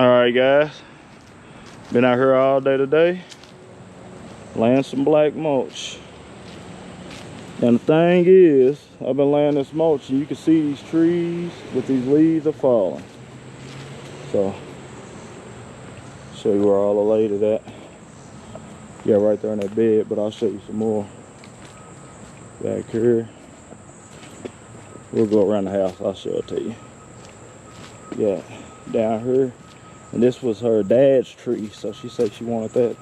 Alright guys, been out here all day today, laying some black mulch. And the thing is, I've been laying this mulch and you can see these trees with these leaves are falling. So, show you where all the laid it at. Yeah, right there in that bed, but I'll show you some more back here. We'll go around the house, I'll show it to you. Yeah, down here. And this was her dad's tree, so she said she wanted that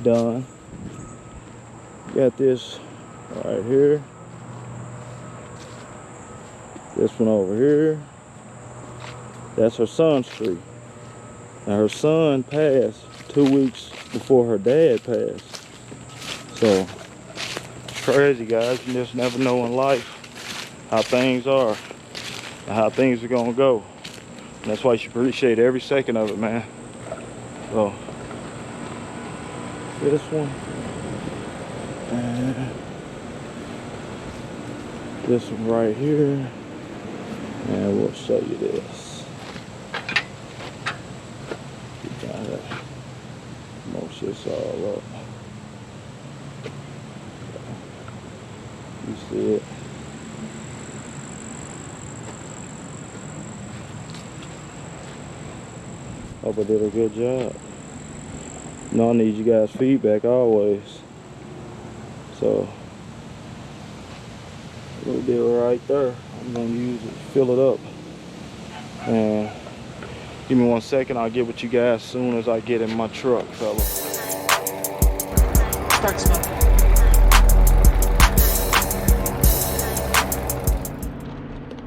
done. Got this right here. This one over here. That's her son's tree. Now her son passed 2 weeks before her dad passed. So, it's crazy guys, you just never know in life how things are and how things are gonna go. And that's why you should appreciate every second of it, man. So, this one. And this one right here. And we'll show you this. You got it. Most this all up. You see it. Hope I did a good job. No, I need you guys' feedback always. So, we'll do it right there. I'm gonna use it, fill it up. And give me 1 second, I'll get with you guys as soon as I get in my truck, fella. Start smoking.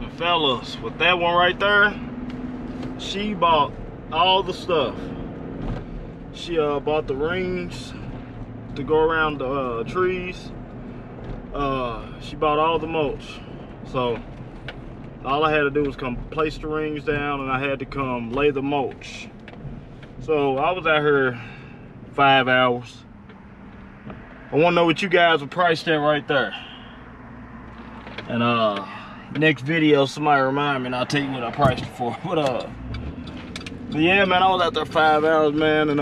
And fellas, with that one right there, she bought all the stuff. She bought the rings to go around the trees. She bought all the mulch. So all I had to do was come place the rings down and I had to come lay the mulch. So I was out here 5 hours. I want to know what you guys would price that right there. And next video somebody remind me and I'll tell you what I priced it for. But yeah, man, I was out there 5 hours, man, and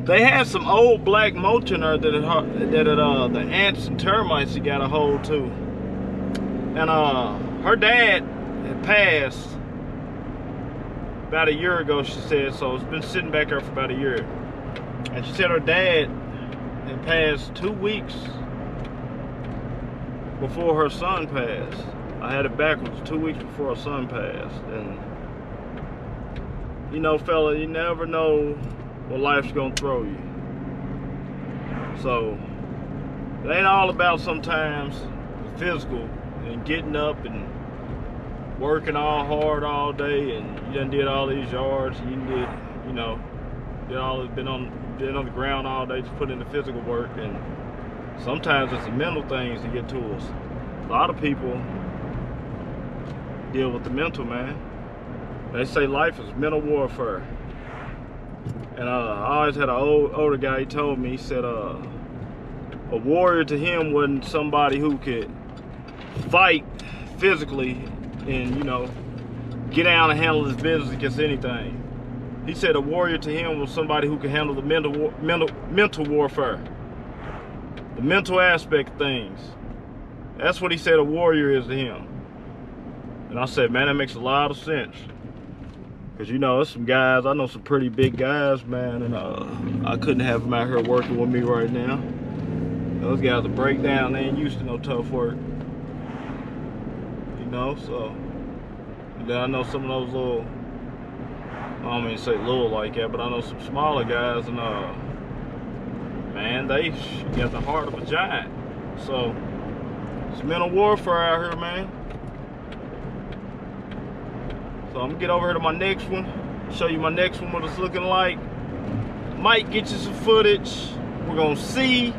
they had some old black mulch in there that the ants and termites had got a hold to. And her dad had passed about a year ago, she said, so it's been sitting back there for about a year. And she said her dad had passed 2 weeks before her son passed. I had it backwards, 2 weeks before her son passed. And you know, fella, you never know what life's gonna throw you. So, it ain't all about sometimes the physical and getting up and working all hard all day and you done did all these yards and you did, you know, been on the ground all day, just put in the physical work, and sometimes it's the mental things that get to us. A lot of people deal with the mental, man. They say life is mental warfare. And I always had an older guy, he told me, he said a warrior to him wasn't somebody who could fight physically and, you know, get down and handle his business against anything. He said a warrior to him was somebody who could handle the mental warfare. The mental aspect of things. That's what he said a warrior is to him. And I said, man, that makes a lot of sense. Cause you know, there's some guys, I know some pretty big guys, man, and I couldn't have them out here working with me right now. Those guys will break down, they ain't used to no tough work. You know, so. And then I know some of those little, I don't mean to say little like that, but I know some smaller guys, and man, they got the heart of a giant. So, it's mental warfare out here, man. So I'm gonna get over here to my next one, show you my next one, what it's looking like. Might get you some footage, we're gonna see.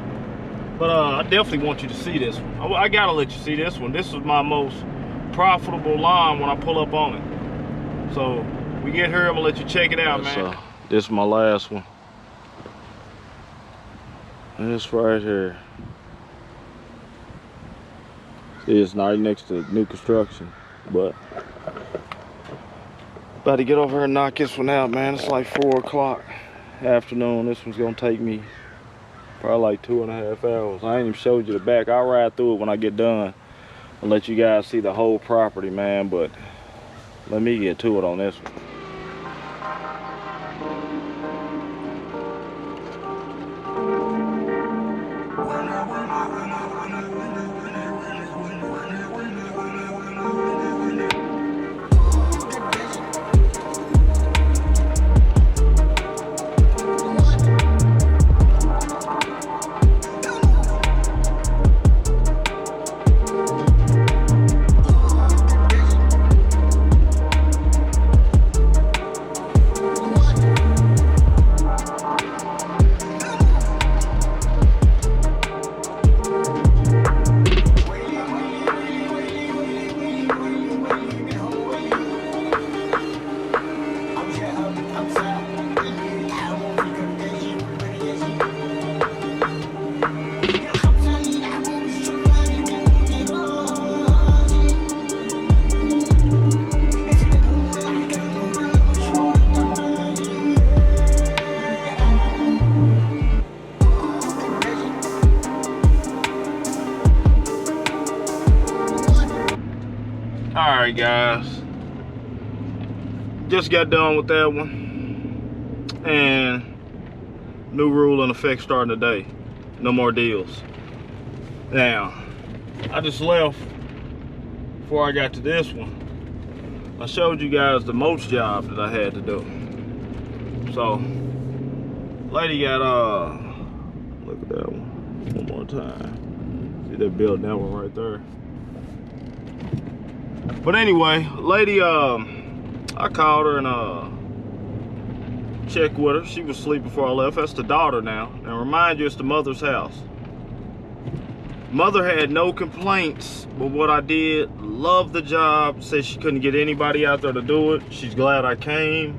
But I definitely want you to see this one. I gotta let you see this one. This is my most profitable line when I pull up on it. So we get here, I'm gonna let you check it out, man. This is my last one. This right here. See, it's not next to new construction, but About to get over here and knock this one out, man. It's like 4 o'clock afternoon. This one's gonna take me probably like 2.5 hours. I ain't even showed you the back. I'll ride through it when I get done and let you guys see the whole property, man. But let me get to it on this one. Alright guys, just got done with that one, and new rule in effect starting today: no more deals. Now, I just left before I got to this one. I showed you guys the mulch job that I had to do. So, lady got look at that one more time. See that building, that one right there. But anyway, lady, I called her and checked with her. She was asleep before I left. That's the daughter now. And remind you, it's the mother's house. Mother had no complaints with what I did. Loved the job. Said she couldn't get anybody out there to do it. She's glad I came.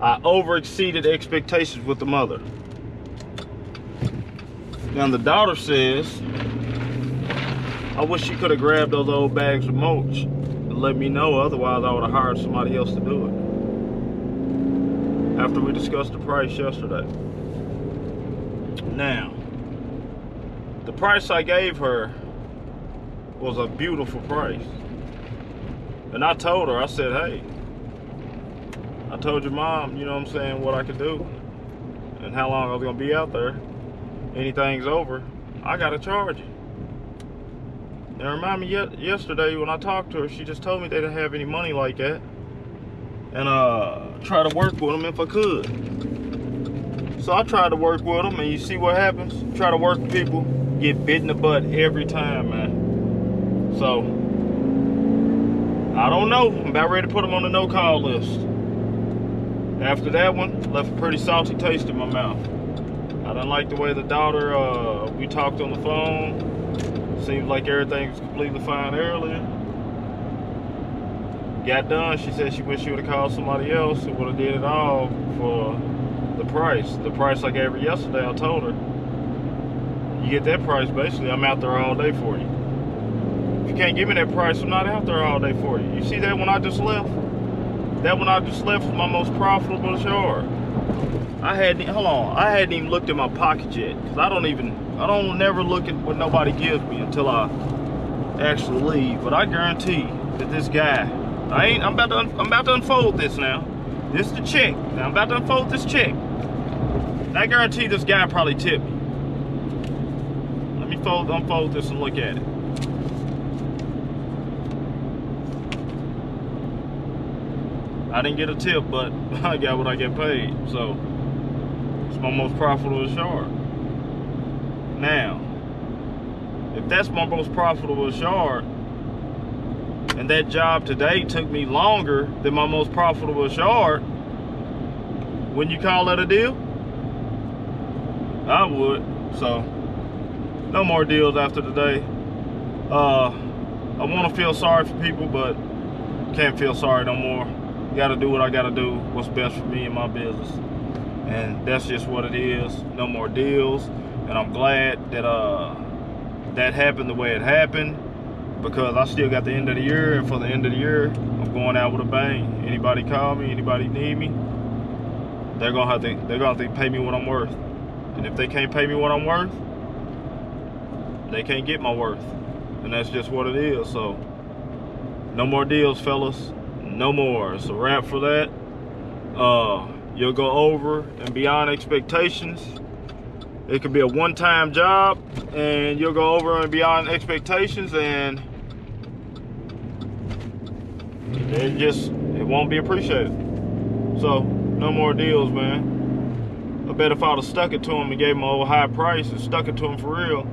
I over-exceeded expectations with the mother. Now the daughter says, I wish she could have grabbed those old bags of mulch. Let me know, otherwise I would have hired somebody else to do it. After we discussed the price yesterday. Now, the price I gave her was a beautiful price. And I told her, I said, hey, I told your mom, you know what I'm saying, what I could do and how long I was gonna be out there. Anything's over, I gotta charge you. And remind me, yesterday when I talked to her, she just told me they didn't have any money like that. And try to work with them if I could. So I tried to work with them, and you see what happens? Try to work with people, get bit in the butt every time, man. So, I don't know. I'm about ready to put them on the no-call list. After that one, left a pretty salty taste in my mouth. I didn't like the way the daughter, we talked on the phone. Seems like everything was completely fine earlier. Got done, she said she wished she would have called somebody else who would have did it all for the price. The price I gave her yesterday, I told her, you get that price, basically, I'm out there all day for you. If you can't give me that price, I'm not out there all day for you. You see that one I just left? That one I just left was my most profitable yard. I hadn't even looked at my pocket yet, because I don't never look at what nobody gives me until I actually leave. But I guarantee that this guy, I'm about to unfold this now. This is the check. Now I'm about to unfold this check. I guarantee this guy probably tipped me. Let me unfold this and look at it. I didn't get a tip, but I got what I get paid. So it's my most profitable yard. Now, if that's my most profitable yard, and that job today took me longer than my most profitable yard, wouldn't you call that a deal? I would. So, no more deals after today. I want to feel sorry for people, but can't feel sorry no more. Gotta do what I gotta do, what's best for me and my business. And that's just what it is. No more deals. And I'm glad that that happened the way it happened, because I still got the end of the year, and for the end of the year, I'm I'm going out with a bang. Anybody call me, anybody need me, they're gonna have to pay me what I'm worth. And if they can't pay me what I'm worth, they can't get my worth. And that's just what it is. So no more deals, fellas. No more. It's a wrap for that. You'll go over and beyond expectations. It could be a one-time job, and you'll go over and beyond expectations, and it won't be appreciated. So no more deals, man. I bet if I'd have stuck it to them and gave them a old high price and stuck it to them for real,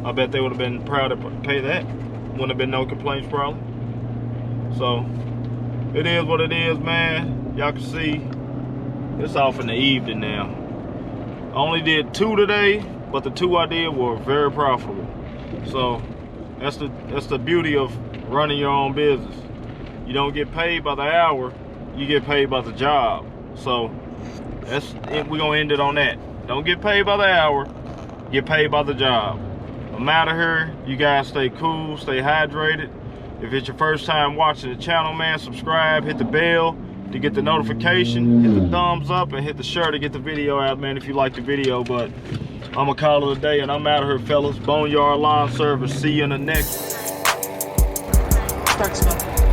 I bet they would have been proud to pay that. Wouldn't have been no complaints probably. So it is what it is, man. Y'all can see it's off in the evening now. I only did 2 today, but the 2 I did were very profitable. So that's the beauty of running your own business. You don't get paid by the hour, you get paid by the job. So that's it. We're gonna end it on that. Don't get paid by the hour, get paid by the job. I'm out of here. You guys stay cool, stay hydrated. If it's your first time watching the channel, man, subscribe, hit the bell to get the notification, hit the thumbs up, and hit the share to get the video out, man, if you like the video. But I'm gonna call it a day, and I'm out of here, fellas. Boneyard Lawn Service. See you in the next. Start smoking.